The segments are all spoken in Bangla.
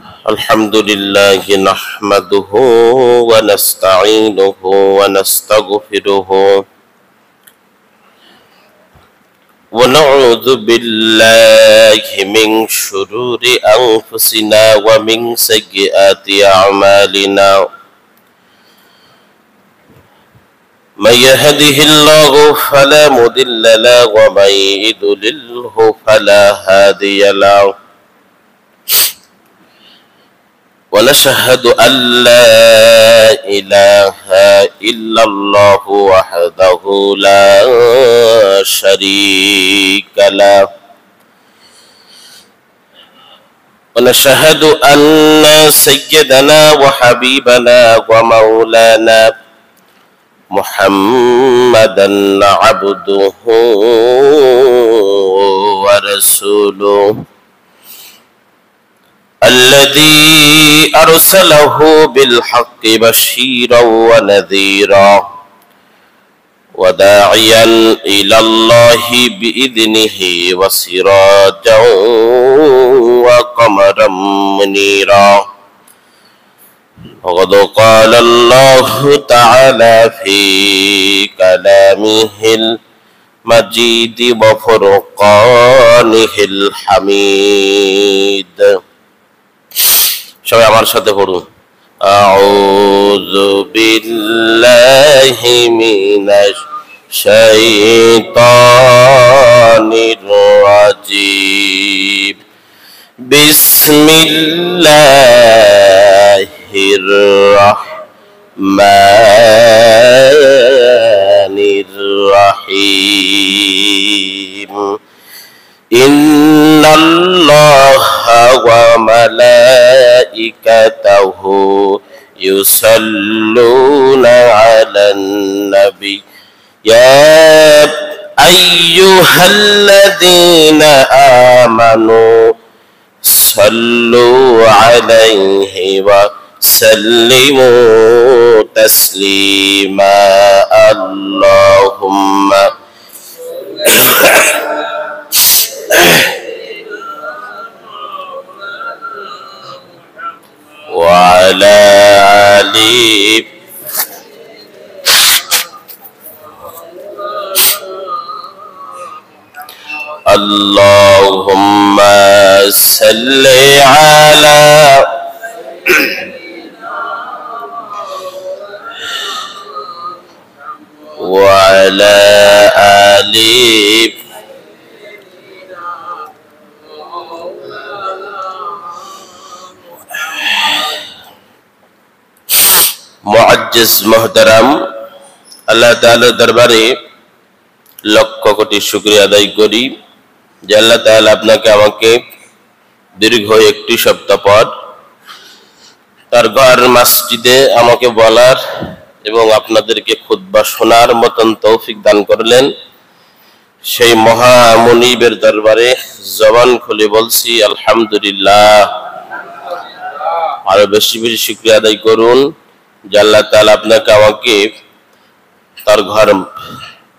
الحمد لله نحمده ونستعينه ونستغفره ونعوذ بالله من شرور أنفسنا ومن سيئات أعمالنا من يهده الله فلا مضل له ومن يضلله فلا هادي له ونشهد أن لا إله إلا الله وحده لا شريك له ونشهد أن سيدنا وحبيبنا ومولانا محمدا عبده ورسوله الذي أرسله بالحق بشيرا ونذيرا وداعيا إلى الله بإذنه وسراجا وقمرا منيرا وقد قال الله تعالى في كلامه المجيد وفرقانه الحميد সবাই আমার সাথে পড়ুন আউযু বিল্লাহি মিনাশ শাইতানির রাজীম বিসমিল্লাহির রাহমানির রাহিম ইন্নাল্লাহা ওয়া মালাইকাতাহু ইউসাল্লুনা আলান নবী ইয়া আইয়ুহাল্লাযীনা আমানু সাল্লু আলাইহি ওয়া সাল্লিমু তাসলিমা আল্লাহুম্মা وعلى آله اللهم صل على وعلى آله মুআজ্জিজ মুহতারাম, আল্লাহ তাআলার দরবারে লক্ষ কোটি শুকরিয়া আদায় করি যে আল্লাহ তাআলা আপনাকে আমাকে দীর্ঘ একটি সপ্তাহ পর তার ঘর মসজিদে আমাকে বলার এবং আপনাদেরকে খুতবা শোনার মতন তৌফিক দান করলেন। সেই মহা মুনিবের দরবারে জবান খুলে বলছি আলহামদুলিল্লাহ। আরো বেশি বেশি শুকরিয়া আদায় করুন যে আল্লাহ তাআলা আপনাকে আমাকে তার ঘর,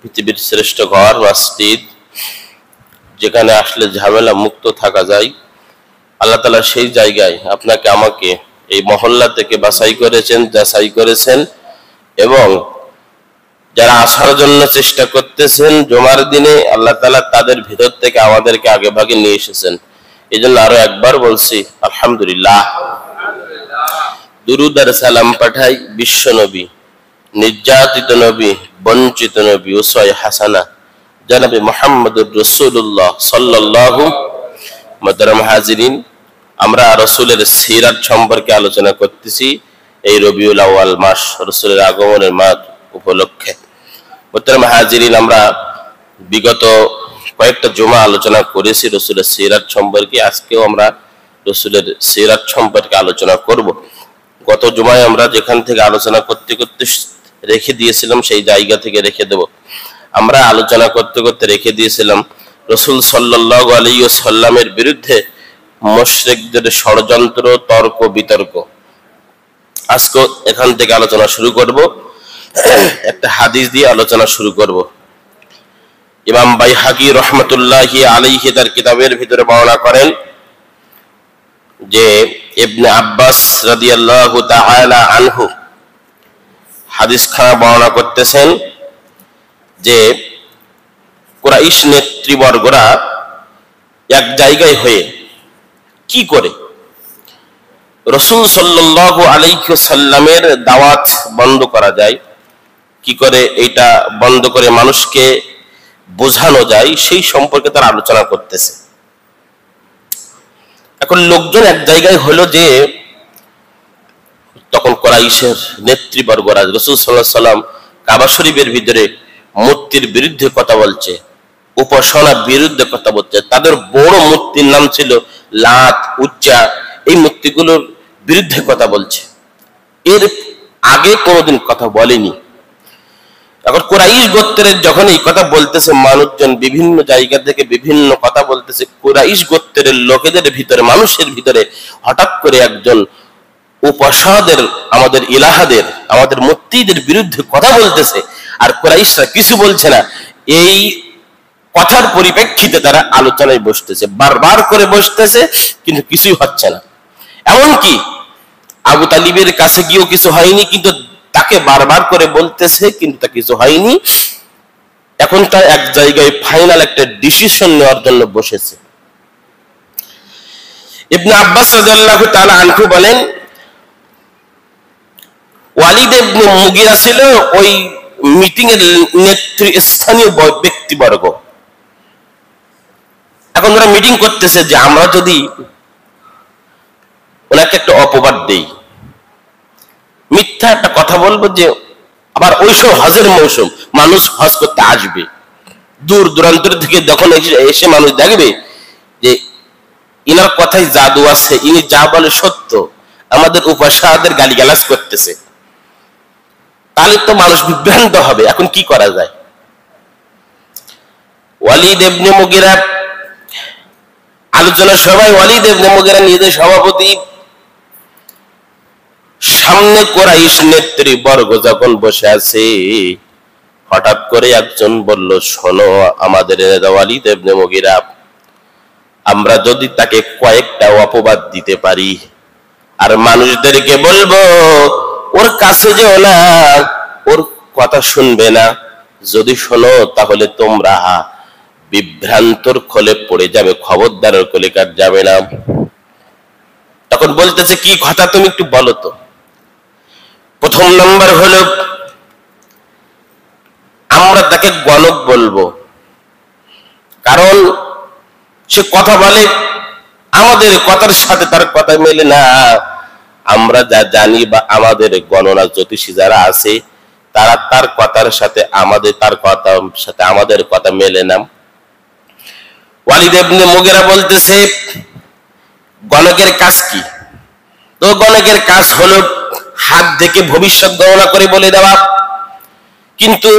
পৃথিবীর শ্রেষ্ঠ ঘর মসজিদ, যেখানে আসলে ঝামেলা মুক্ত থাকা যায়, আল্লাহ তাআলা সেই জায়গায় আপনাকে আমাকে এই মহল্লা থেকে বাছাই করেছেন, যাচাই করেছেন এবং যারা আসার জন্য চেষ্টা করতেছেন জুমার দিনে আল্লাহ তাআলা তাদের ভিতর থেকে আমাদেরকে আগে ভাগে নিয়ে এসেছেন। এই জন্য আরো একবার বলছি আলহামদুলিল্লাহ। দুরুদ আর সালাম পাঠাই বিশ্ব নবী, নির্যাতিত নবী, বঞ্চিত নবী, উসওয়ায়ে হাসানা জনাবে মুহাম্মদুর রাসূলুল্লাহ সাল্লাল্লাহু মুহতারাম হাজিরিন, আমরা রাসূলের সিরাত সম্পর্কে আলোচনা করতেছি এই রবিউল আউয়াল মাস, রাসূলের আগমনের মাস উপলক্ষে। মুহতারাম হাজিরিন, আমরা বিগত কয়েকটা জুমা আলোচনা করেছি রাসূলের সিরাত সম্পর্কে। আজকেও আমরা রাসূলের সিরাত সম্পর্কে আলোচনা করব। গত জুমায় আমরা যেখান থেকে আলোচনা করতে করতে রেখে দিয়েছিলাম সেই জায়গা থেকে রেখে দেব। আমরা আলোচনা করতে করতে রেখে দিয়েছিলাম রাসূল সাল্লাল্লাহু আলাইহি ওয়াসাল্লামের বিরুদ্ধে মুশরিকদের ষড়যন্ত্র, তর্ক বিতর্ক। আজকে এখান থেকে আলোচনা শুরু করব। একটা হাদিস দিয়ে আলোচনা শুরু করব। ইমাম বাইহাকি রহমতুল্লাহি আলাইহি তার কিতাবের ভিতরে বর্ণনা করেন, যে ইবনে আব্বাস রাদিয়াল্লাহু তাআলা আনহু হাদিস খানা বর্ণনা করতেছেন যে কুরাইশ নেতৃবর্গরা এক জায়গায় হয়ে কি করে রাসূল সাল্লাল্লাহু আলাইহি ওয়াসাল্লামের দাওয়াত বন্ধ করা যায়, কি করে এটা বন্ধ করে মানুষকে বোঝানো যায়, সেই সম্পর্কে তারা আলোচনা করতেছে। এখন লোকজন এক জায়গায় হলো যে তখন কুরাইশের নেতৃবর্গরা রাসূল সাল্লাল্লাহু আলাইহি ওয়াসাল্লাম কাবা শরীফের ভিতরে মূর্তির বিরুদ্ধে কথা বলছে, উপাসনার বিরুদ্ধে কথা বলছে। তাদের বড় মূর্তির নাম ছিল লাত, উজ্জা, এই মূর্তিগুলোর বিরুদ্ধে কথা বলছে। এর আগে কোনোদিন কথা বলেনি। এখন কুরাইশ গোত্রের যখন এই কথা বলতেছে, মানুষজন বিভিন্ন জায়গা থেকে বিভিন্ন কথা বলতেছে, কুরাইশ গোত্রের লোকেদের ভিতরে, মানুষের ভিতরে হঠাৎ করে একজন উপাসনাদের, আমাদের ইলাহাদের, আমাদের মূর্তিদের বিরুদ্ধে কথা বলতেছে, আর কুরাইশরা কিছু বলছে না। এই কথার পরিপ্রেক্ষিতে তারা আলোচনায় বসতেছে, বারবার করে বসতেছে, কিন্তু কিছুই হচ্ছে না। এমনকি আবু তালিবের কাছে গিয়েও কিছু হয়নি, কিন্তু তাকে বারবার করে বলতেছে, কিন্তু তা কিছু হয়নি। এখন তার এক জায়গায় ফাইনাল একটা ডিসিশন নেওয়ার জন্য বসেছে। ইবনে আব্বাস রাদিয়াল্লাহু তাআলা আনহু বলেন, ওয়ালিদ ইবনে মুগিরা ছিল ওই মিটিং এর নেতৃস্থানীয় ব্যক্তিবর্গ। এখন ওরা মিটিং করতেছে যে আমরা যদি ওনাকে একটা অপবাদ দেই, মিথ্যা একটা কথা বলবো, যে আবার ওই সব হজের মৌসুম, মানুষ হজ করতে আসবে দূর দূরান্তর থেকে, যখন এসে মানুষ দেখবে যে ইনার কথায় জাদু আছে, ইনি যা বলে সত্য, আমাদের উপাসনাদের গালিগালাজ করতেছে, তাহলে তো মানুষ বিভ্রান্ত হবে। এখন কি করা যায়? ওয়ালিদ ইবনে মুগিরা আলোচনার সভায়, ওয়ালিদ ইবনে মুগিরা নিজের সভাপতি, সামনে কুরাইশ নেতৃবর্গ যখন বসে আছে, হঠাৎ করে একজন বলল, শোনো আমাদের ওয়ালিদ ইবনে মুগিরা, আমরা যদি তাকে কয়েকটা অপবাদ দিতে পারি আর মানুষদেরকে বলবো ওর কাছে যেও না, ওর কথা শুনবে না, যদি শোনো তাহলে তোমরা বিভ্রান্তর খোলে পড়ে যাবে, খবরদারের কলিকার যাবে না। তখন বলতেছে, কি কথা তুমি একটু বলো তো। প্রথম নাম্বার হলো, আমরা তাকে গণক বলবো, কারণ সে কথা বলে আমাদের কথার সাথে তার কথা মেলে না। আমরা যা জানি বা আমাদের গণনা জ্যোতিষী যারা আছে, তারা তার কথার সাথে আমাদের কথা মেলে না। ওয়ালিদ ইবনে মুগিরা বলতেছে, গণকের কাজ কি? তো গণকের কাজ হলো হাত দেখে ভবিষ্যৎ গণনা করে বলে দেওয়া। কিন্তু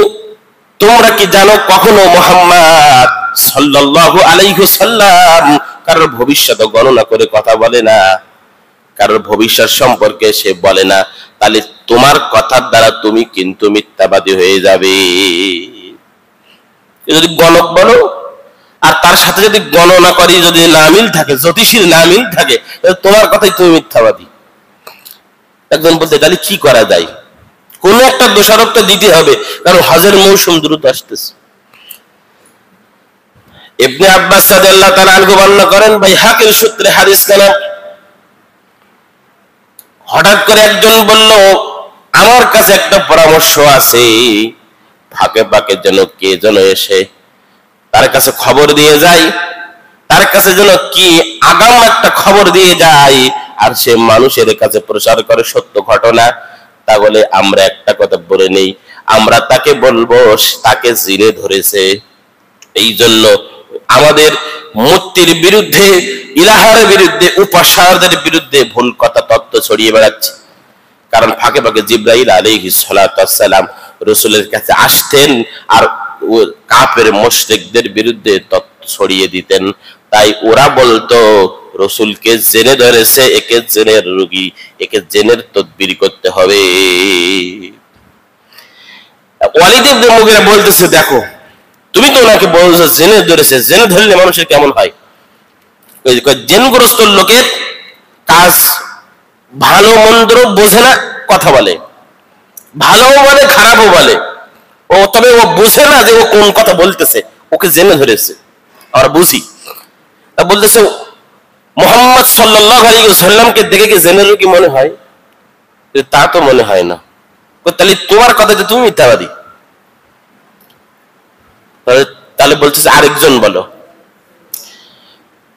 তোমরা কি জানো, কখনো মুহাম্মদ সাল্লাল্লাহু আলাইহি ওয়াসাল্লাম কারোর ভবিষ্যৎ গণনা করে কথা বলে না, কারোর ভবিষ্যৎ সম্পর্কে সে বলে না। তাহলে তোমার কথার দ্বারা তুমি কিন্তু মিথ্যাবাদী হয়ে যাবে। যদি গণক বলো আর তার সাথে যদি গণনা করি যদি না মিল থাকে, জ্যোতিষীর না মিল থাকে, তোমার কথাই তুমি মিথ্যাবাদী। একজন বলতে, তাহলে কি করা যায়? কোন একটা দোষারোপ তো দিতে হবে, কারণ হজের মৌসুম দ্রুত আসতেছে। ইবনে আব্বাস রাদিয়াল্লাহু তাআলা আনহু বর্ণনা করেন, বাইহাকির সূত্রে হাদিস কানা, হঠাৎ করে একজন বলল, আমার কাছে একটা পরামর্শ আছে, ফাঁকে ফাঁকে যেন কে যেন এসে তার কাছে খবর দিয়ে যায়, তার কাছে যেন কি আগাম একটা খবর দিয়ে যায়, আর সে মানুষের কাছে প্রচার করে সত্য ঘটনা। তাহলে আমরা একটা কথা বলে নেই, আমরা তাকে বলবো তাকে জিনে ধরেছে, এই জন্য আমাদের মূর্তির বিরুদ্ধে, ইলাহার বিরুদ্ধে, উপাসনাদের বিরুদ্ধে ভুল কথা তত্ত্ব ছড়িয়ে বেড়াচ্ছে। কারণ ফাঁকে ফাঁকে জিবরাইল আলাইহিস সালাতু ওয়াস সালাম রাসূলের কাছে আসতেন আর কাফের মুশরিকদের বিরুদ্ধে তত্ত্ব ছড়িয়ে দিতেন। তাই ওরা বলতো রাসূলকে জেনে ধরেছে, একে জেনের রোগী, একে জেনের তদবির করতে হবে। ওয়ালিদ ইবনে মুগিরা বলতেছে, দেখো তুমি তো ওনাকে বলছো জেনে ধরেছে, জেনে ধরলে মানুষের কেমন হয়? জেনগ্রস্ত লোকের কাজ ভালো মন্দ বোঝে না, কথা বলে, ভালো বলে খারাপও বলে, ও তবে ও বোঝে না যে ও কোন কথা বলতেছে, ওকে জেনে ধরেছে, আর বুঝি। তা বলতেছে মুহাম্মদ সাল্লাল্লাহু আলাইহি ওয়াসাল্লামকে দেখে কি জেনে কি মনে হয়? তা তো মনে হয় না। তাহলে তোমার কথাতে তুমি মিথ্যাবাদী। তাহলে বলতেছে আরেকজন বলো।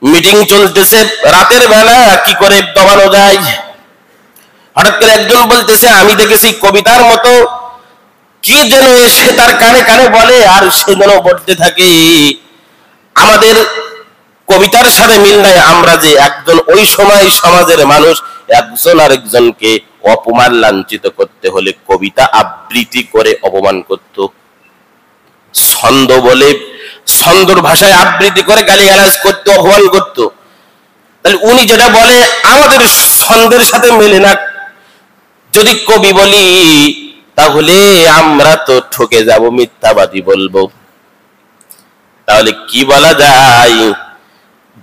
মিটিং চলতেছে রাতের বেলা, কি করে দমানো যায়। হঠাৎ করে একজন বলতেছে আমি দেখেছি কবিতার মতো কি যেন এসে তার কানে কানে বলে, আর সে যেন বলতে থাকে আমাদের কবিতার সাথে মিল নাই, আমরা যে একজন ওই সময় সমাজের মানুষ একজন আরেকজনকে অপমান লাঞ্ছিত করতে হলে কবিতা আবৃত্তি করে অপমান করত, ছন্দ বলে ছন্দর ভাষায় আবৃত্তি করে গালিগালাজ করতে, অপমান করত। তাহলে উনি যেটা বলে আমাদের ছন্দের সাথে মেলে না, যদি কবি বলি তাহলে আমরা তো ঠকে যাব, মিথ্যাবাদী বলবো। তাহলে কি বলা যায়?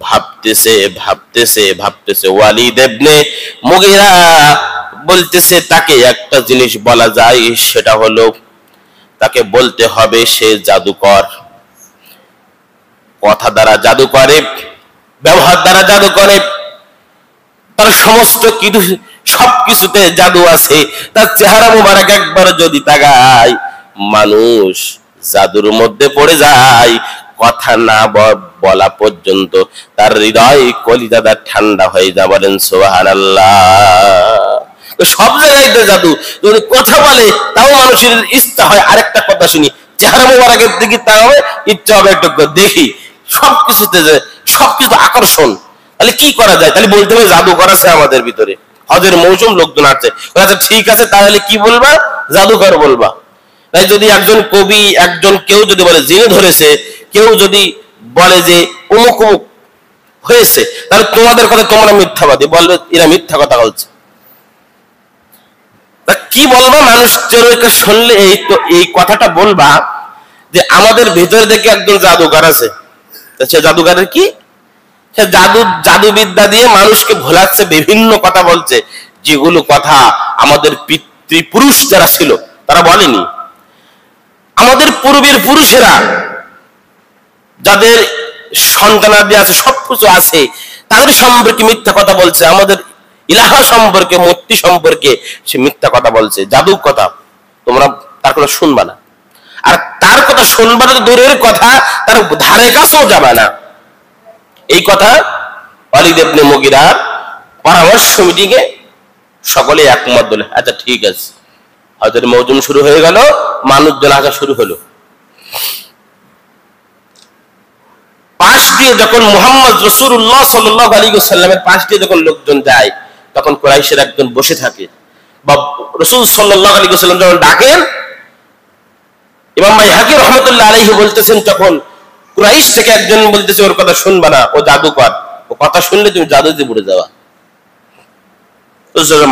ভাবতেছে ভাবতেছে ভাবতেছে ওয়ালিদ ইবনে মুগীরা বলতেছে তাকে একটা জিনিস বলা যায়, সেটা হলো তাকে বলতে হবে সে জাদুকর, কথা দ্বারা জাদু করে, ব্যবহার দ্বারা জাদু করে, তার সমস্ত কিছু সবকিছুতে জাদু আছে। তার চেহারা মুবারক একবার যদি তাকায় মানুষ জাদুর মধ্যে পড়ে যায়, কথা না বলা পর্যন্ত তার হৃদয় কলিজাটা ঠান্ডা হয়ে যায়। বলেন সুবহানাল্লাহ। সব জায়গায় তো জাদু, যদি কথা বলে তাও মানুষের ইচ্ছা হয় আরেকটা কথা শুনি, চেহারা মুবারকের দিকে তাকাবে ইচ্ছা হবে একটু দেখি, সবকিছুতে সবকিছু আকর্ষণ। তাহলে কি করা যায়? তাহলে বলতে হবে জাদুকর আছে আমাদের ভিতরে, হজের মৌসুম লোকজন আসছে, আচ্ছা ঠিক আছে তাহলে কি বলবা? জাদুকর বলবা। তাই যদি একজন কবি, একজন কেউ যদি বলে জেনে ধরেছে, কেউ যদি বলে যে অমুক অমুক হয়েছে, তাহলে তোমাদের কথা তোমরা মিথ্যাবাদী বলবে, এরা মিথ্যা কথা বলছে। কি বলবো? মানুষ শুনলে এই কথাটা বলবা যে আমাদের ভেতরে দেখে একজন জাদুকর আছে। সে জাদুকরের কি? সে জাদুবিদ্যা দিয়ে মানুষকে ভোলাচ্ছে, বিভিন্ন কথা বলছে, যেগুলো কথা আমাদের পিতৃপুরুষ যারা ছিল তারা বলেনি। আমাদের পূর্বের পুরুষেরা যাদের সন্তানাদি আছে, সবকিছু আছে, তাদের সম্পর্কে মিথ্যা কথা বলছে, আমাদের ইলাহা সম্পর্কে, মূর্তি সম্পর্কে সে মিথ্যা কথা বলছে, জাদু কথা। তোমরা তার কথা শুনবা না, আর তার কথা শুনবা না তো দূরের কথা, তার ধারে কাছেও যাবে না। এই কথা ওয়ালিদ ইবনে মুগীরার পরামর্শ মিটিংয়ে সকলে একমত বলে, আচ্ছা ঠিক আছে। হজের মৌসুম শুরু হয়ে গেল, মানুষজন আসা শুরু হলো। পাশ দিয়ে যখন মুহাম্মদ রাসূলুল্লাহ সাল্লাল্লাহু আলাইহি ওয়াসাল্লামের পাশ দিয়ে যখন লোকজন যায়, তখন কুরাইশের একজন বসে থাকে, বা রাসূল সাল্লাল্লাহু আলাইহি ওয়াসাল্লাম যখন ডাকেন, ইমাম বাইহাকী রাহমাতুল্লাহ আলাইহি বলতেছেন তখন কুরাইশ থেকে একজন বলতেছে ওর কথা শুনবা না, ও জাদুকর, ও কথা শুনলে তুমি জাদুতে পড়ে যাওয়া।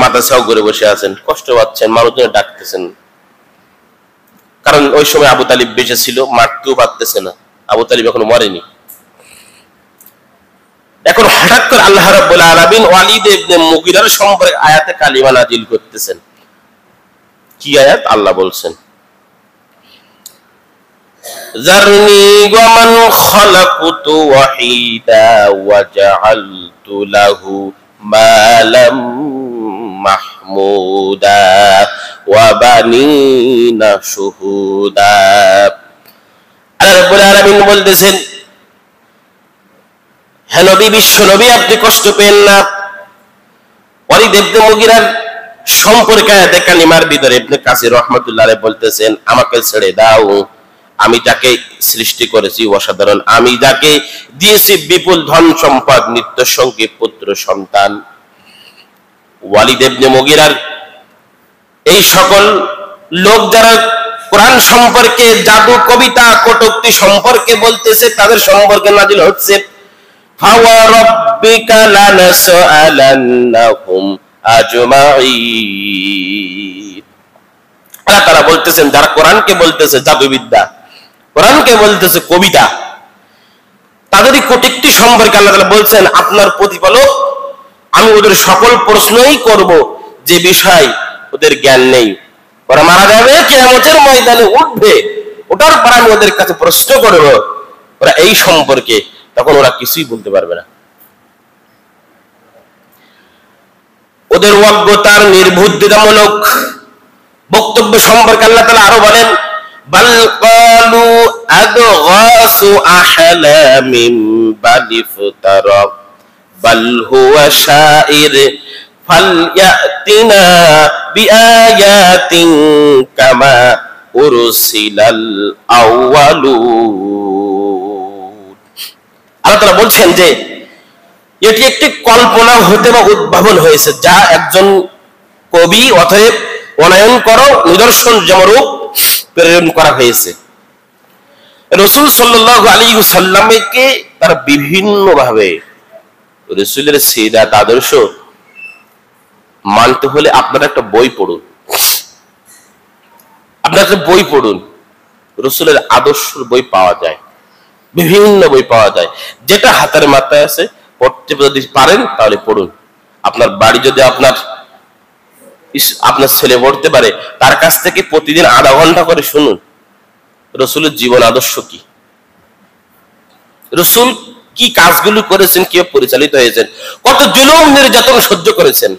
মাথা ছাও করে বসে আছেন, কষ্ট পাচ্ছেন, মানুষজন ডাকতেছেন, কারণ ওই সময় আবু তালিব বেঁচে ছিল, মারতেও পারতেছে না, আবু তালিব এখনো মরেনি। এখন হঠাৎ করে আল্লাহ রাব্বুল আলামিন ওয়ালিদ ইবনে মুগীরার সম্পর্কে আয়াতে কালিমা নাজিল করতেছেন। কি আয়াত? আল্লাহ বলছেন যারনি ওয়া মান খালাকতু ওয়াহিদা ওয়া জাআলতু লাহু মালাম মাহমুদা ওয়া বানিনা শুহুদা। আল্লাহ রাব্বুল আলামিন বলতেছেন, হে নবী, বিশ্ব নবী, আপনি কষ্ট পেন না। ওয়ালিদ ইবনে মুগীরার সম্পর্কে আয়াতে কালিমার ভিতরে ইবনে কাসির রাহমাতুল্লাহ আলাইহি বলতেছেন, আমাকে ছেড়ে দাও, আমি যাকে সৃষ্টি করেছি অসাধারণ, আমি যাকে দিয়েছি বিপুল ধন সম্পদ, নিত্য সঙ্গী, পুত্র সন্তান। ওয়ালিদ ইবনে মুগীরার এই সকল লোক যারা কোরআন সম্পর্কে, জাদু, কবিতা, কটূক্তি সম্পর্কে বলতেছে, তাদের সম্পর্কে নাজিল হচ্ছে ফাওয়ারাব্বিকা লানাসআলান্নাহুম আজমাইন। আল্লাহ তাআলা বলতেছেন, যারা কোরআনকে বলতেছে জাদুবিদ্যা, কোরআনকে বলতেছে কবিতা, তাদেরই কটূক্তি সম্পর্কে আল্লাহ তাআলা বলছেন আপনার প্রতিপালক আমি ওদের সকল প্রশ্নই করব যে বিষয় ওদের জ্ঞান নেই। ওরা মারা যাবে, কিয়ামতের ময়দানে উঠবে, ওটার পর আমি ওদের কাছে প্রশ্ন করব ওরা এই সম্পর্কে, তখন ওরা কিছুই বলতে পারবে না। ওদের অজ্ঞতার নির্বুদ্ধিতামূলক বক্তব্য সম্পর্কে আল্লাহ তাআলা আরো বলেন, বাল ক্বালু আদগাসু আহলামিন বাল ইফতারা বাল হুয়া শাইর ফালইয়াতিনা বিআয়াতিন কামা উরসিলাল আউয়ালুন। আল্লাহ তাআলা বলছেন যে এটি একটি কল্পনা হতে বা উদ্ভাবন হয়েছে, যা একজন কবি অতএব অনায়ন করো নিদর্শন যেমরূপ প্রেরণ করা হয়েছে। রাসূল সাল্লাল্লাহু আলাইহি ওয়াসাল্লামকে তার বিভিন্ন ভাবে রাসূলের সিরাত আদর্শ মানতে হলে আপনারা একটা বই পড়ুন, আপনারা একটা বই পড়ুন। রাসূলের আদর্শের বই পাওয়া যায়, বিভিন্ন বই পাওয়া যায়, যেটা হাতের মাথায় আছে পড়তে যদি পারেন তাহলে পড়ুন। আপনার বাড়ি যদি আপনার ছেলে পড়তে পারে, তার কাছ থেকে প্রতিদিন আধা ঘন্টা করে শুনুন রাসূলের জীবন আদর্শ কি, রাসূল কি কাজগুলো করেছেন, কি পরিচালিত হয়েছেন, কত জুলুম নির্যাতন সহ্য করেছেন,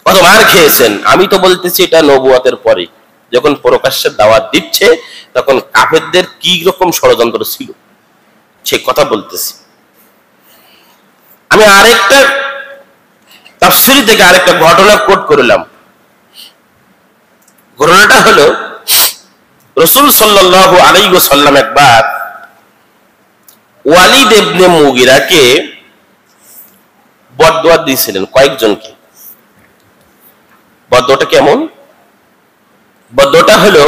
কত মার খেয়েছেন। আমি তো বলতেছি এটা নবুয়তের পরে, যখন প্রকাশ্যে দাওয়াত দিচ্ছে তখন কাফেরদের কি রকম ষড়যন্ত্র ছিল সে কথা বলতেছি। আমি আরেকটা তাফসীর থেকে আরেকটা ঘটনা কোট করলাম। ঘটনাটা হলো রাসূল সাল্লাল্লাহু আলাইহি ওয়াসাল্লাম একবার ওয়ালিদ ইবনে মুগিরাকে বদদুয়া দিয়েছিলেন কয়েকজনকে। বদদুয়াটা কেমন? বদদুয়াটা হলো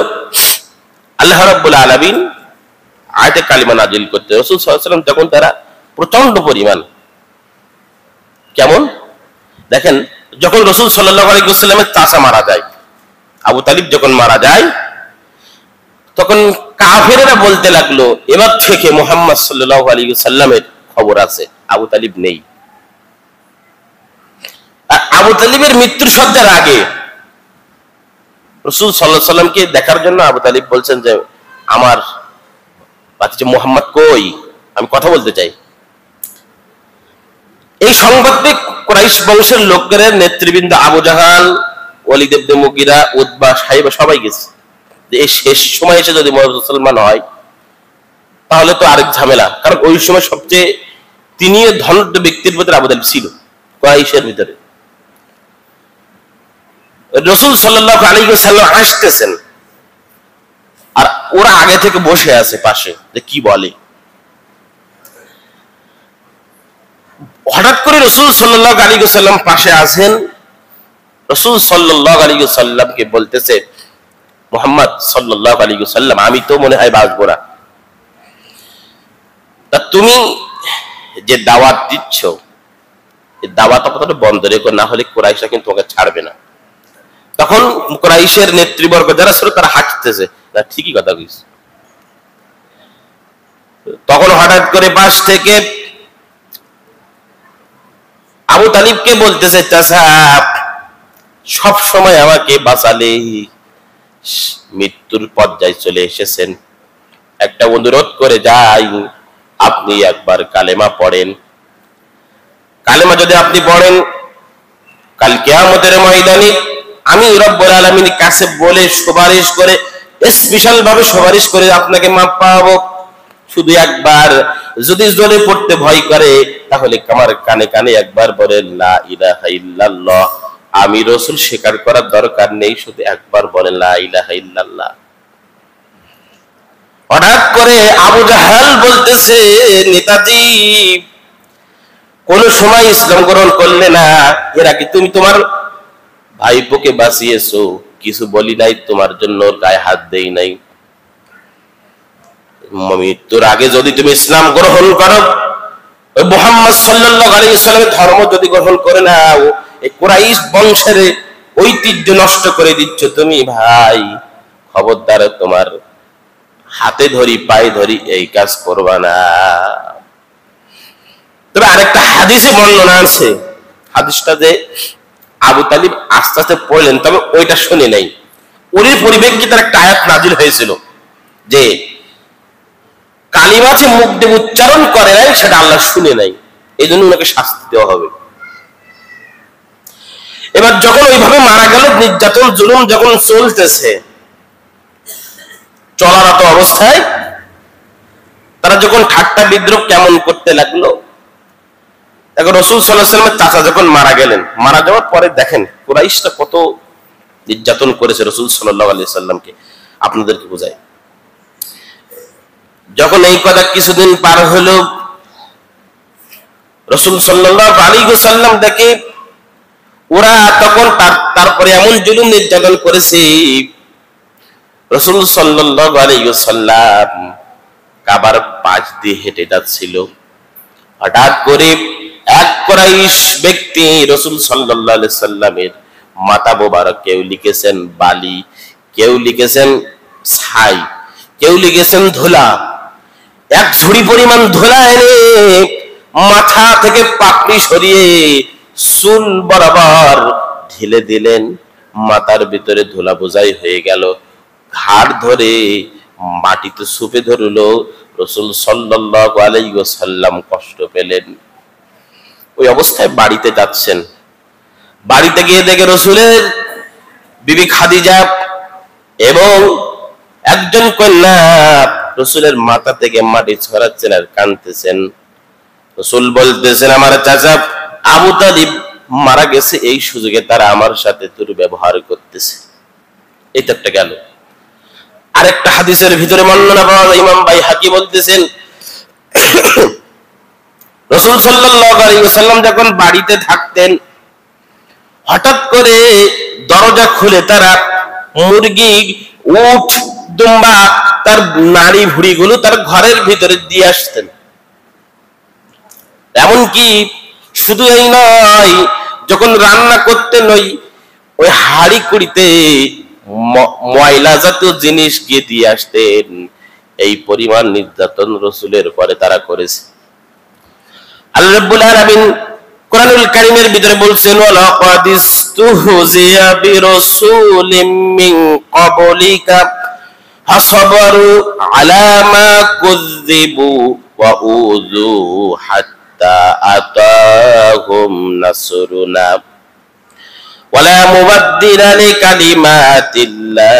আল্লাহ রাব্বুল আলামিন আয়াতে কালিমা নাযিল করতে রাসূল সাল্লাল্লাহু আলাইহি ওয়াসাল্লাম যখন তারা প্রচন্ড পরিমাণ, কেমন দেখেন, যখন রাসূল সাল্লাল্লাহু আলাইহি ওয়াসাল্লামের চাচা মারা যায়, আবু তালিব যখন মারা যায়, তখন কাফেরেরা বলতে লাগলো এবার থেকে মুহাম্মদ সাল্লাল্লাহু আলাইহি ওয়াসাল্লামের খবর আছে, আবু তালিব নেই। আবু তালিবের মৃত্যুর শয্যার আগে রাসূল সাল্লাল্লাহু আলাইহি ওয়াসাল্লামকে দেখার জন্য আবু তালিব বলছেন যে আমার বাতিজা মুহাম্মদ কই, আমি কথা বলতে চাই। এই সংবাদ পেয়ে কুরাইশ বংশের লোকের নেতৃবৃন্দ আবু জাহাল, ওয়ালিদ ইবনে মুগিরা, উতবা, সাইবা সবাই গেছে যে এই শেষ সময় এসে যদি মুসলমান হয় তাহলে তো আরেক ঝামেলা, কারণ ওই সময় সবচেয়ে তিনি ধনাঢ্য ব্যক্তির ভিতরে আবু তালিব ছিল কুরাইশের ভিতরে। রাসূল সাল্লাল্লাহু আলাইহি ওয়াসাল্লাম আসতেছেন আর ওরা আগে থেকে বসে আছে পাশে, যে কি বলে। হঠাৎ করে রাসূল সাল্লাল্লাহু আলাইহি ওয়াসাল্লাম পাশে আছেন, রাসূল সাল্লাল্লাহু আলাইহি ওয়াসাল্লামকে বলতেছে মুহাম্মদ সাল্লাল্লাহু আলাইহি ওয়াসাল্লাম আমি তো মনে হয় বাঁচবো না, তা তুমি যে দাওয়াত দিচ্ছ এই দাওয়াত আপনারা বন্ধ রেখো, না হলে কুরাইশরা কিন্তু তোমাকে ছাড়বে না। তখন কুরাইশের নেতৃবর্গ যারা ছিল তারা হাঁটতেছে, না ঠিকই কথা কইছে। তখন হঠাৎ করে পাশ থেকে আবু তালিবকে বলতেছে চাচা সব সময় আমাকে বাঁচালে, মৃত্যুর পর্যায়ে চলে এসেছেন, একটা অনুরোধ করে যাই, আপনি একবার কালেমা পড়েন। কালেমা যদি আপনি পড়েন কাল কিয়ামতের ময়দানে আমি রব্বুল আলামিনের কাছে বলে সুপারিশ করে, স্পেশাল ভাবে সুপারিশ করে আপনাকে মাপ পাবো। শুধু একবার যদি জোরে পড়তে ভয় করে তাহলে আমার কানে কানে একবার বলেন লা ইলাহা ইল্লাল্লাহ, আমি রাসূল স্বীকার করার দরকার নেই, শুধু একবার বলেন লা ইলাহা ইল্লাল্লাহ। হঠাৎ করে আবু জাহাল বলতেছে নেতাজি কোন সময় ইসলাম গ্রহণ করলে না, এর আগে তুমি তোমার ভাইপোকে বাঁচিয়েছো, কিছু বলি নাই, তোমার জন্য গায়ে হাত দেই নাই। মৃত্যুর আগে যদি তুমি ইসলাম গ্রহণ করো, ওই মুহাম্মদ সাল্লাল্লাহু আলাইহি ওয়াসাল্লামের ধর্ম যদি গ্রহণ করে নাও, এই কুরাইশ বংশের ঐতিহ্য নষ্ট করে দিচ্ছ তুমি ভাই, খবরদার তোমার হাতে ধরি পায়ে ধরি এই কাজ করবা না। তবে আরেকটা হাদিসে বর্ণনা আছে হাদিসটা যে আবু তালিব আস্তে আস্তে পড়লেন, তবে ওইটা শুনে নাই। ওরই পরিপ্রেক্ষিতে একটা আয়াত নাজিল হয়েছিল যে কালিমা যে মুখ দিয়ে উচ্চারণ করে নাই সেটা আল্লাহ শুনে নাই, এই জন্য ওনাকে শাস্তি দেওয়া হবে। এবার যখন ওইভাবে মারা গেল, নির্যাতন জুলুম যখন চলতেছে, চলারত অবস্থায় তারা যখন ঠাট্টা বিদ্রোহ কেমন করতে লাগলো, এখন রাসূল সাল্লাল্লাহু আলাইহি ওয়াসাল্লামের চাচা যখন মারা গেলেন, মারা যাওয়ার পরে দেখেন কুরাইশরা কত নির্যাতন করেছে রাসূল সাল্লাল্লাহু আলাইহি ওয়াসাল্লামকে। আপনাদেরকে বোঝায়, যখন এই কথা কিছুদিন পার হলো, রাসূল সাল্লাল্লাহু আলাইহি ওয়াসাল্লাম দেখে ওরা তখন তারপরে এমন জুলুম নির্যাতন করেছে, রাসূল সাল্লাল্লাহু আলাইহি ওয়াসাল্লাম কাবার পাশ দিয়ে হেঁটে যাচ্ছিল, হঠাৎ করে এক কুরাইশ ব্যক্তি রাসূল সাল্লাল্লাহু আলাইহি ওয়াসাল্লামের মাথা মোবারক কেউ লিখেছেন বালি, কেউ লিখেছেন ছাই, কেউ লিখেছেন ধুলা, এক ঝুড়ি পরিমাণ ধুলা এনে মাথা থেকে পাপড়ি সরিয়ে চুল বরাবর ঢেলে দিলেন। মাথার ভিতরে ধুলা বোঝাই হয়ে গেল, ঘাড় ধরে মাটিতে সুপে ধরলো। রাসূল সাল্লাল্লাহু আলাইহি ওয়াসাল্লাম কষ্ট পেলেন। ওই অবস্থায় বাড়িতে যাচ্ছেন, বাড়িতে গিয়ে দেখে রাসূলের বিবি খাদিজা এবং একজন কন্যা রাসূলের মাথা থেকে মাটি ছড়াচ্ছেন আর কাঁদতেছেন। রাসূল বলতেছেন, আমার চাচা আবু তালিব মারা গেছে, এই সুযোগে তারা আমার সাথে দুর্ব্যবহার করতেছে। এই তো একটা গেল। আরেকটা হাদিসের ভিতরে বর্ণনা পাওয়া যায়, ইমাম বাইহাকি বলতেছেন, রাসূল সাল্লাল্লাহু আলাইহি ওয়াসাল্লাম যখন বাড়িতে থাকতেন, হঠাৎ করে দরজা খুলে তারা মুরগি, উট, দুম্বা, তার নাড়ি ভুড়িগুলো তার ঘরের ভিতরে দিয়ে আসতেন। এমনকি শুধু এই নয়, যখন রান্না করতেন ওই হাড়ি কুড়িতে ময়লা জাতীয় জিনিস গিয়ে দিয়ে আসতেন। এই পরিমাণ নির্যাতন রাসূলের পরে তারা করেছে। আল্লাহ রাব্বুল আলামিন কোরআনুল কারীমের ভিতরে বলছেন, ওয়ালাকাদ ইসতুহজিয়া বিরাসূলিম মিন ক্বাবলিকা ফাসাবারু আলা মা কুযযিবু ওয়া উযু হাত্তা আতাহুম নাসরুনা ওয়ালা মুবাদদিলা লিকালিমাতিল্লাহ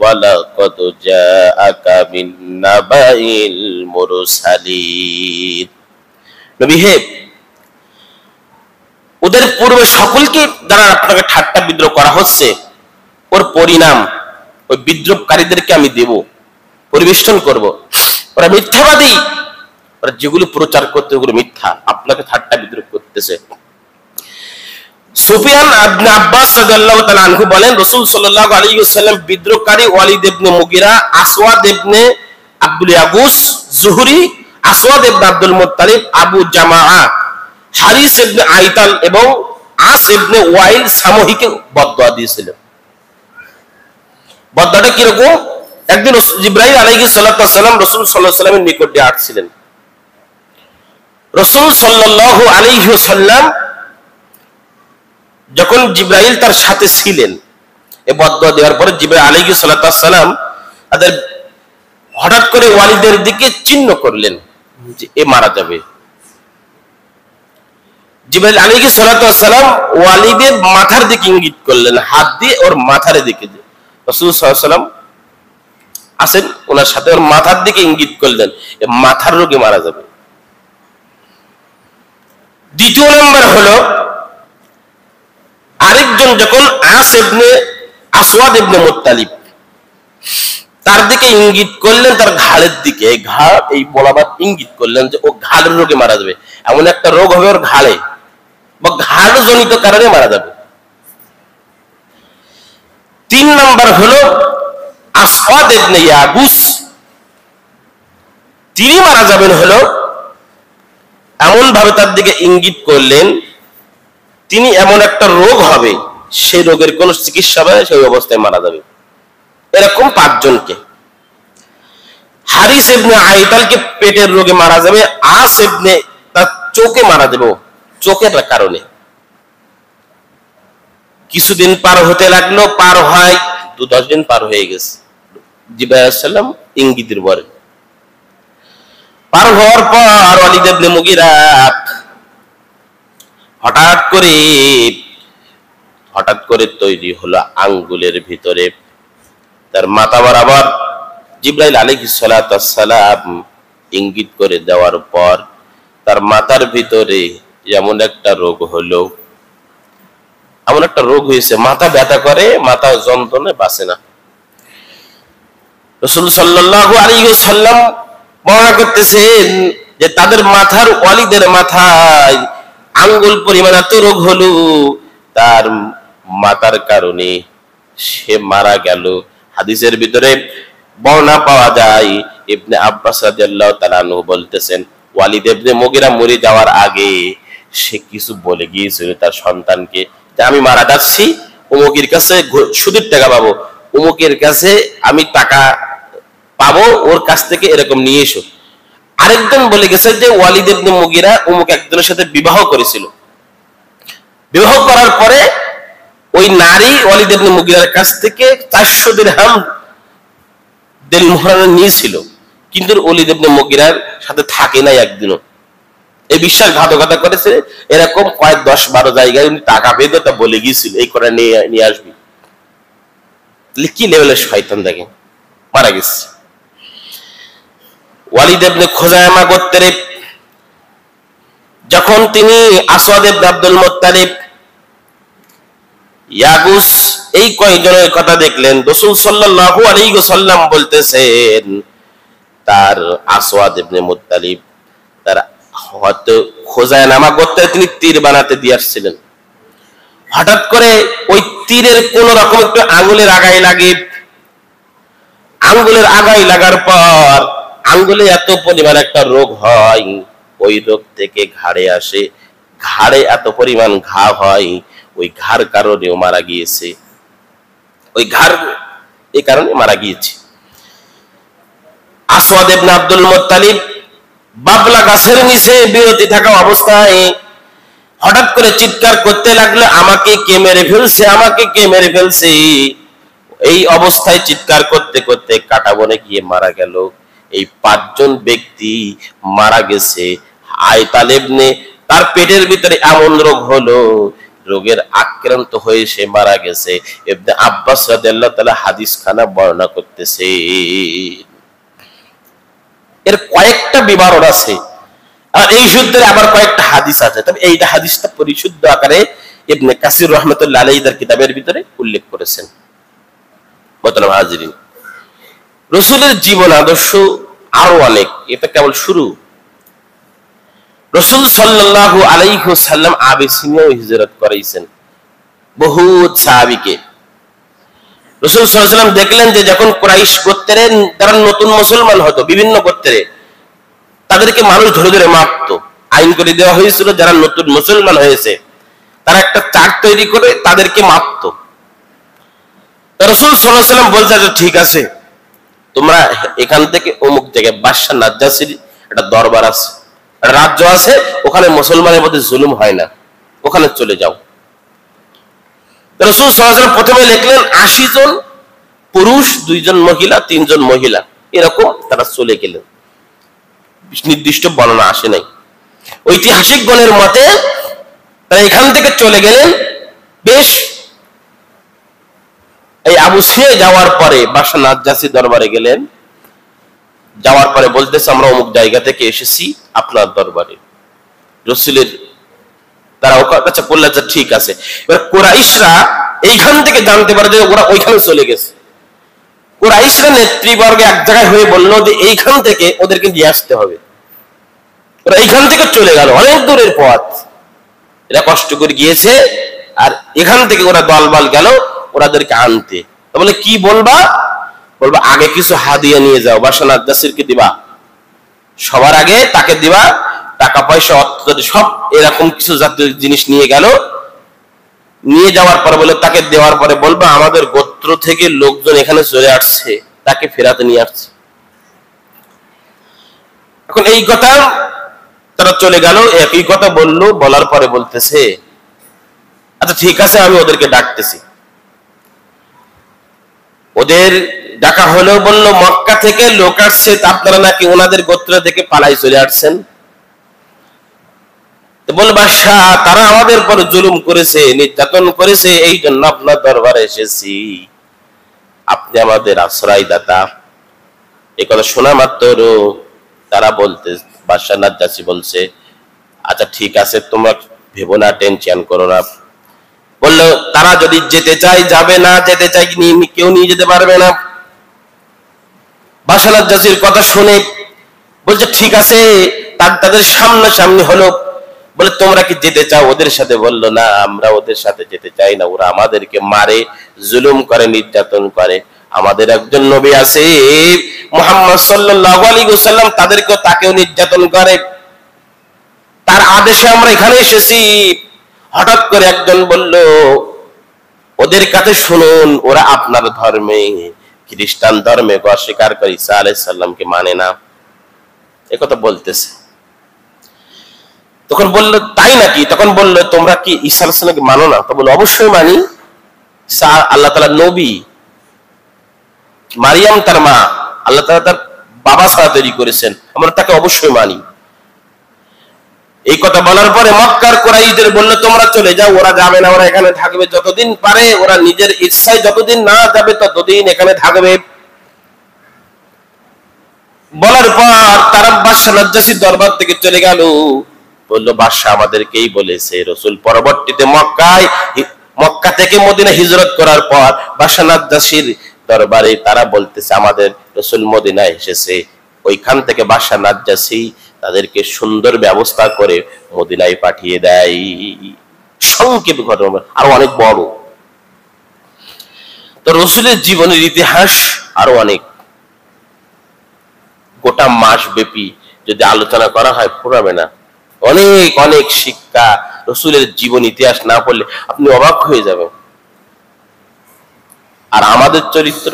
ওয়ালাকাদ জাআকা মিন নাবাইল মুরসালিন। নবী হে, ওদের পূর্বে সকলকে দ্বারা আপনাকে ঠাট্টা বিদ্রোহ করা হচ্ছে, ওর পরিণাম ওই বিদ্রোহকারীদেরকে আমি দেব, পরিবেষ্টন করব। ওরা মিথ্যাবাদী, ওরা যেগুলো প্রচার করতে ওগুলো মিথ্যা, আপনাকে ঠাট্টা বিদ্রোহ করতেছে। সুফিয়ান ইবনে আব্বাস রাদিয়াল্লাহু তাআলা আনহু বলেন, রাসূল সাল্লাল্লাহু আলাইহি ওয়াসাল্লাম বিদ্রোহকারী ওয়ালিদ ইবনে মুগিরা, আসওয়াদ ইবনে আব্দুল ইয়াগুস জুহরি, আসওয়াদ ইবনে আব্দুল মুত্তালিব, আবু জামাআ, হারিস ইবনে আইতাল এবং আস ইবনে ওয়াইল সামূহিকে বদদুয়া দিয়েছিলেন। বদদুয়াটা কি রকম? একদিন জিবরাইল আলাইহিস সালাতু ওয়াস সালাম রাসূল সাল্লাল্লাহু আলাইহি ওয়াসাল্লামের নিকট দিয়ে আসছিলেন। রাসূল সাল্লাল্লাহু আলাইহি ওয়াসাল্লাম যখন জিবরাইল তার সাথে ছিলেন, এই বদদুয়া দেওয়ার পরে জিবরাইল আলাইহিস সালাতু ওয়াস সালাম তাদের হঠাৎ করে ওয়ালিদের দিকে চিহ্ন করলেন যে এ মারা যাবে। জিবরাইল আলাইহিস সালাতু ওয়াস সালাম ওয়ালিদের মাথার দিকে ইঙ্গিত করলেন, হাত দিয়ে ওর মাথার দিকে। রাসূল সাল্লাল্লাহু আলাইহি ওয়াসাল্লাম আসেন, ওনার সাথে ওর মাথার দিকে ইঙ্গিত করলেন, এ মাথার রোগে মারা যাবে। দ্বিতীয় নাম্বার হলো, আরেকজন যখন আসওয়াদ ইবনে মুত্তালিব, তার দিকে ইঙ্গিত করলেন, তার ঘাড়ের দিকে, এই বলাবার ইঙ্গিত করলেন যে ও ঘাড়ের রোগে মারা যাবে, এমন একটা রোগ হবে ওর ঘাড়ে বা ঘাড় জনিত কারণে মারা যাবে। তিন নাম্বার হলো আসওয়াদ ইবনে ইয়াগুস, তিনি মারা যাবেন হলো এমন ভাবে তার দিকে ইঙ্গিত করলেন, তিনি এমন একটা রোগ হবে, সেই রোগের কোন চিকিৎসা হবে, সেই অবস্থায় মারা যাবে। এরকম পাঁচজনকে। হারিস ইবনে আইতালকে পেটের রোগে মারা যাবে, আস ইবনে তার চোখে মারা যাবে, চোখের কারণে। কিছুদিন পার হতে লাগলো, পার হয় 2-10 দিন পার হয়ে গেছে। জিবরাইল আলাইহিস সালাম ইঙ্গিতের পরে পার হওয়ার পর ওয়ালিদ ইবনে মুগীরা হঠাৎ করে তৈরি হলো আঙ্গুলের ভিতরে তার মাথা বরাবর জিবরাইল আলাইহিস সালাতু ওয়াস সালাম ইঙ্গিত করে দেওয়ার পর তার মাথার ভিতরে যেমন একটা রোগ হলো, এমন একটা রোগ হয়েছে, মাথা ব্যথা করে, মাথা যন্ত্রণায় বাঁচে না। রাসূল সাল্লাল্লাহু আলাইহি ওয়াসাল্লাম বর্ণনা করতেছেন যে তাদের মাথার, ওয়ালিদের মাথায় আঙ্গুল পরিমাণ এত রোগ হলো, তার মাথার কারণে সে মারা গেল। হাদিসের ভিতরে বর্ণনা পাওয়া যায়, ইবনে আব্বাস রাদিয়াল্লাহু তাআলা আনহু বলতেছেন, ওয়ালিদ ইবনে মুগীরা মরে যাওয়ার আগে সে কিছু বলে গিয়েছিল তার সন্তানকে, যে আমি মারা যাচ্ছি, অমুকের কাছে সুদের টাকা পাবো, অমুকের কাছে আমি টাকা পাবো, ওর কাছ থেকে এরকম নিয়ে এসো। আরেকজন বলে গেছে যে ওয়ালিদ ইবনে মুগীরা অমুক একজনের সাথে বিবাহ করেছিল, বিবাহ করার পরে ওই নারী ওয়ালিদ ইবনে মুগীরার কাছ থেকে 400 দিরহাম দেনমোহর নিয়েছিল, কিন্তু ওয়ালিদ ইবনে মুগীরার সাথে থাকে নাই একদিনও। এই বিশ্বাসঘাতকতা করেছে, এরকম কয়েক 10-12 জায়গায় উনি টাকা পেয়ে তা বলে গিয়েছিল, এই করে নিয়ে আসবি। কি লেভেলের শয়তান দেখে, মারা গেছে। ওয়ালিদ ইবনে খুজাইমা গোত্রের যখন তিনি আসওয়াদ ইবনে আব্দুল মুত্তালিব, ইয়াগুস, এই কয়েকজনের কথা দেখলেন, রাসূল সাল্লাল্লাহু আলাইহি ওয়াসাল্লাম বলতেছেন তার আসওয়াদ ইবনে মুত্তালিব তার হয়তো খুজাইমা গোত্রে তিনি তীর বানাতে দিয়ে আসছিলেন। হঠাৎ করে ওই তীরের কোন রকম একটু আঙ্গুলের আগায় লাগে, আঙ্গুলের আগায় লাগার পর আঙ্গুলে এত পরিমাণ একটা রোগ হয়, ওই রোগ থেকে ঘাড়ে আসে, ঘাড়ে এত পরিমাণ ঘা হয়, ওই ঘাড় কারণেও মারা গিয়েছে, ওই ঘাড় এই কারণে মারা গিয়েছে। আসওয়াদ ইবনে আব্দুল মুত্তালিব বাবলা গাছের নিচে বিরতি থাকা অবস্থায় হঠাৎ করে চিৎকার করতে লাগলো, আমাকে কে মেরে ফেলছে, আমাকে কে মেরে ফেলছে। এই অবস্থায় চিৎকার করতে করতে কাটা বনে গিয়ে মারা গেল। এই 5 জন ব্যক্তি মারা গেছে। আয়তাল ইবনে, তার পেটের ভিতরে এমন রোগ হলো, রোগের আক্রান্ত হয়ে সে মারা গেছে। ইবনে আব্বাস রাদিয়াল্লাহু তাআলা হাদিস খানা বর্ণনা করতেছে। এর কয়েকটা বিবরণ আছে, আর এই যুদ্ধের আবার কয়েকটা হাদিস আছে, তবে এইটা হাদিসটা পরিশুদ্ধ আকারে ইবনে কাসির রাহমাতুল্লাহ আলাইহি তার কিতাবের ভিতরে উল্লেখ করেছেন। মোহতারাম হাজিরিন, রাসূলের জীবন আদর্শ আরো অনেক, এটা কেবল শুরু। রাসূল সাল্লাল্লাহু আলাইহি ওয়াসাল্লাম আবিসিনিয়ায় হিজরত করাইছেন বহুত সাহাবীকে। রাসূল সাল্লাল্লাহু আলাইহি ওয়াসাল্লাম দেখলেন যে যখন কুরাইশ গোত্রের যারা নতুন মুসলমান হতো বিভিন্ন গোত্রে, তাদেরকে মানুষ ধরে ধরে মারতো। আইন করে দেওয়া হয়েছিল যারা নতুন মুসলমান হয়েছে তারা একটা চার্ট তৈরি করে তাদেরকে মারতো। রাসূল সাল্লাল্লাহু আলাইহি ওয়াসাল্লাম বলছে, ঠিক আছে, তোমরা এখান থেকে অমুক জায়গায় বাদশা নাজ্জাসির একটা দরবার আছে, একটা রাজ্য আছে, ওখানে মুসলমানের মধ্যে জুলুম হয় না, ওখানে চলে যাও। রাসূল সাল্লাল্লাহু আলাইহি ওয়াসাল্লাম প্রথমে লিখলেন 80 জন পুরুষ, 2 জন মহিলা, 3 জন মহিলা, এরকম তারা চলে গেলেন। নির্দিষ্ট বর্ণনা আসে নাই। ঐতিহাসিক গণের মতে তারা এখান থেকে চলে গেলেন। বেশ, এই আবু সিয়ে যাওয়ার পরে বাদশা নাজ্জাসি দরবারে গেলেন, যাওয়ার পরে বলতেছে আমরা অমুক জায়গা থেকে এসেছি আপনার দরবারে। রাসূলের তারা ওর কাছে বললেন যে ঠিক আছে। এবার কুরাইশরা এইখান থেকে জানতে পারে যে ওরা ওইখানে চলে গেছে। কুরাইশরা নেতৃবর্গ এক জায়গায় হয়ে বলল যে এইখান থেকে ওদেরকে নিয়ে আসতে হবে। ওরা এইখান থেকে চলে গেল, অনেক দূরের পথ, এরা কষ্ট করে গিয়েছে, আর এখান থেকে ওরা দলবল গেল ওরাদেরকে আনতে। বলে কি বলবা? বলবা আগে কিছু হাদিয়া নিয়ে যাও, বাদশা নাজ্জাসিরকে দিবা, সবার আগে তাকে দিবা, টাকা পয়সা অর্থ সব এরকম কিছু জাতীয় জিনিস নিয়ে গেল। নিয়ে যাওয়ার পরে বলে তাকে দেওয়ার পরে বলবা আমাদের গোত্র থেকে লোকজন এখানে চলে আসছে, তাকে ফেরাতে নিয়ে আসছে। এখন এই কথা তারা চলে গেল, একই কথা বললো, বলার পরে বলতেছে আচ্ছা ঠিক আছে, আমি ওদেরকে ডাকতেছি। ওদের ডাকা হলেও বলল মক্কা থেকে লোক আসছে, আপনারা নাকি ওনাদের গোত্র থেকে পালাই চলে আসছেন। বল বাদশাহ, তারা আমাদের পর জুলুম করেছে, নির্যাতন করেছে, এই জন্য আপনার দরবারে এসেছি, আপনি আমাদের আশ্রয় দাতা। এই কথা শোনা মাত্র তারা বলতে, বাদশাহ নাজ্জাশী বলছে আচ্ছা ঠিক আছে, তোমরা ভেবো না, টেনশন করো না। বললো তারা যদি যেতে চায় যাবে, না যেতে চাই কেউ নিয়ে যেতে পারবে না। বাদশাহ নাজ্জাশীর কথা শুনে বলছে ঠিক আছে, তাদের সামনাসামনি হলো। বলে তোমরা কি যেতে চাও ওদের সাথে? বললো না, আমরা ওদের সাথে যেতে চাই না, ওরা আমাদেরকে মারে, জুলুম করে, নির্যাতন করে। আমাদের একজন নবী আছে মুহাম্মদ সাল্লাল্লাহু আলাইহি ওয়াসাল্লাম, তাকেও নির্যাতন করে, তার আদেশে আমরা এখানে এসেছি। হঠাৎ করে একজন বলল ওদের কাছে শুনুন, ওরা আপনার ধর্মে, খ্রিস্টান ধর্মে অস্বীকার করে, ঈসা আলাইহিস সালামকে মানে না, একথা বলতেছে। তখন বলল তাই নাকি? তখন বলল তোমরা কি ঈসা আলাইহিস সালামকে মানো না? তো বলল অবশ্যই মানি, ঈসা আল্লাহ তাআলার নবী, মারিয়াম তার মা, আল্লাহ তাআলা তার বাবা ছাড়া তৈরি করেছেন, আমরা তাকে অবশ্যই মানি। এই কথা বলার পরে মক্কার কুরাইশদের বলল তোমরা চলে যাও, ওরা যাবে না, ওরা এখানে থাকবে যতদিন পারে, ওরা নিজের ইচ্ছায় যতদিন না যাবে ততদিন এখানে থাকবে। বলার পর তারা বাদশাহ নাজ্জাশীর দরবার থেকে চলে গেল। বলল বাদশাহ আমাদেরকেই বলেছে, রাসূল পরবর্তীতে মক্কা থেকে মদিনা হিজরত করার পর বাদশাহ নাজ্জাশীর দরবারে তারা বলতেছে আমাদের রাসূল মদিনায় এসেছে। ওইখান থেকে বাদশাহ নাজ্জাশী তাদেরকে সুন্দর ব্যবস্থা করে মদিনায় পাঠিয়ে দেয়। সংক্ষেপ ঘটনা, আরো অনেক বড়। তো রাসূলের জীবনের ইতিহাস আরো অনেক, গোটা মাস ব্যাপী যদি আলোচনা করা হয় ফুরাবে না। অনেক অনেক শিক্ষা, রাসূলের জীবন ইতিহাস না পড়লে আপনি অবাক হয়ে যাবেন। আর আমাদের চরিত্র,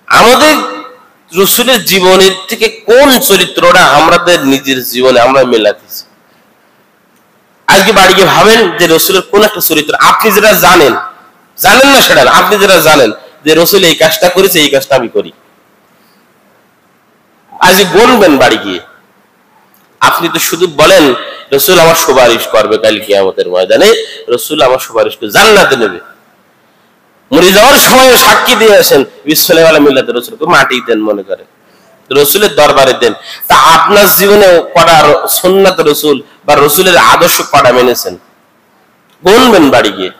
আমাদের রাসূলের জীবনের থেকে কোন চরিত্রটা আমাদের নিজের জীবনে আমরা মেলাতেছি? আজকে বাড়ি গিয়ে ভাবেন যে রাসূলের কোন একটা চরিত্র আপনি যেটা জানেন না সেটা না, আপনি যেটা জানেন যে রাসূল এই কাজটা করেছে, এই কাজটা আমি করি, আজকে বলবেন বাড়ি গিয়ে। আপনি তো শুধু বলেন রাসূল আমার সুপারিশ করবে কাল কিয়ামতের ময়দানে, রাসূল আমার সুপারিশ করে জান্নাতে নেবে। মরে যাওয়ার সময় সাক্ষী দিয়ে আসেন বিসমিল্লাহি ওয়ালা মিল্লাতি রাসূলকে মাটি দেন, মনে করে রাসূলের দরবারে দেন। তা আপনার জীবনে কটা সুন্নাত রাসূল বা রাসূলের আদর্শ কটা মেনেছেন? গুনবেন বাড়ি গিয়ে।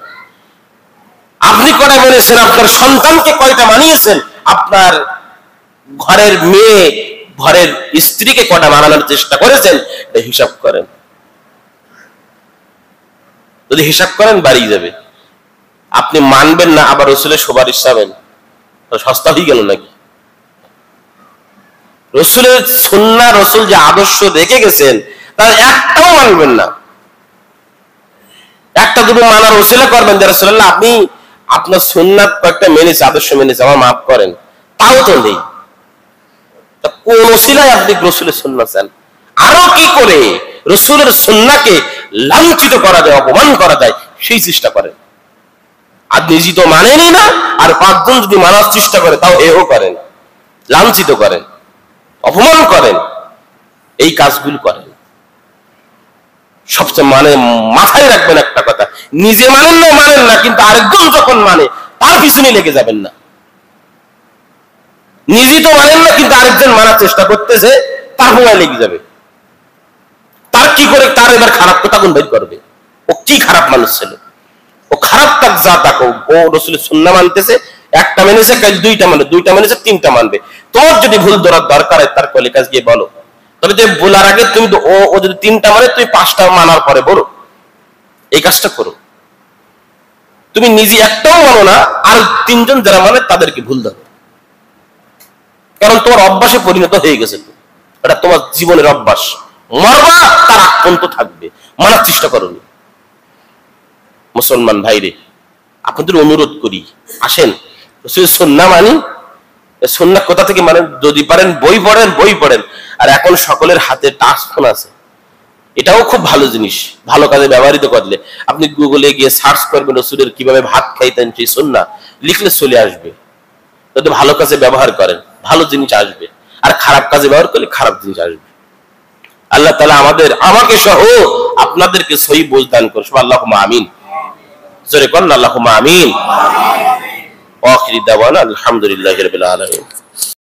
আপনি কটা মেনেছেন? আপনার সন্তানকে কয়টা মানিয়েছেন? আপনার ঘরের মেয়ে, ঘরের স্ত্রীকে কটা মানানোর চেষ্টা করেছেন? এটা হিসাব করেন। যদি হিসাব করেন বাড়ি যাবে। আপনি মানবেন না, আবার রাসূলের সুপারিশ চাবেন, সস্তা হয়ে গেল নাকি? রাসূলের সুন্নাহ, রাসূল যে আদর্শ রেখে গেছেন তার একটাও মানবেন না। একটা দুটো মানার ওসিলা করবেন যে রাসূলুল্লাহ আপনি আপনার সুন্নাত কয়েকটা মেনেছে, আদর্শ মেনেছে, আমার মাফ করেন, তাও তো নেই। তা কোন ওসিলায় আপনি রাসূলের সুন্নাহ চান? আরো কি করে রাসূলের সুন্নাহকে লাঞ্ছিত করা যায়, অপমান করা যায়, সেই চেষ্টা করেন। আর নিজে তো মানেনই না, আর পাঁচজন যদি মানার চেষ্টা করে তাও এও করেন, লাঞ্ছিত করেন, অপমান করেন, এই কাজগুলো করেন। সবচেয়ে মাথায় রাখবেন একটা কথা, নিজে মানেন না, কিন্তু আরেকজন যখন মানে তার পিছনে লেগে যাবেন না। নিজে তো মানেন না, কিন্তু আরেকজন মানার চেষ্টা করতেছে, তার ভয় লেগে যাবে। তার কি করে তার এবার খারাপ কথা কোন বের করবে? ও কি খারাপ মানুষ ছিল, ও খারাপ তাক যা তাকো, ও রাসূলের সুন্নাহ মানতেছে, একটা মেনেছে কাল দুইটা মেনেছে তিনটা মানবে। তোমার যদি ভুল ধরার দরকার হয় তার কলে কাজ গিয়ে বলো, তবে যে বলার আগে তুমি ও যদি তিনটা মানে তুমি পাঁচটা মানার পরে বলো, এই কাজটা করো। তুমি নিজে একটাও মানো না, আর তিনজন যারা মানে তাদেরকে ভুল ধরো, কারণ তোমার অভ্যাসে পরিণত হয়ে গেছে। এটা তোমার জীবনের অভ্যাস, মরবা তার আগ পর্যন্ত থাকবে, মানার চেষ্টা করনি। মুসলমান ভাইরে, আপনাদের অনুরোধ করি, আসেন রাসূলের সুন্নাহ মানি। সুন্নাহ কোথা থেকে মানে? যদি পারেন বই পড়েন। আর এখন সকলের হাতে টাচ ফোন আছে, এটাও খুব ভালো জিনিস, ভালো কাজে ব্যবহৃত করলে। আপনি গুগলে গিয়ে সার্চ করবেন রসুলের কিভাবে ভাত খাইতেন সেই সুন্নাহ, লিখলে চলে আসবে। যদি ভালো কাজে ব্যবহার করেন ভালো জিনিস আসবে, আর খারাপ কাজে ব্যবহার করলে খারাপ জিনিস আসবে। আল্লাহ তাআলা আমাকে সহ আপনাদেরকে সহি বুঝ দান করুন। আল্লাহুম্মা আমিন। জোরে কোন আল্লাহুম্মা আমিন। ওয়া আখিরু দাওয়ানা আলহামদুলিল্লাহি রাব্বিল আলামিন।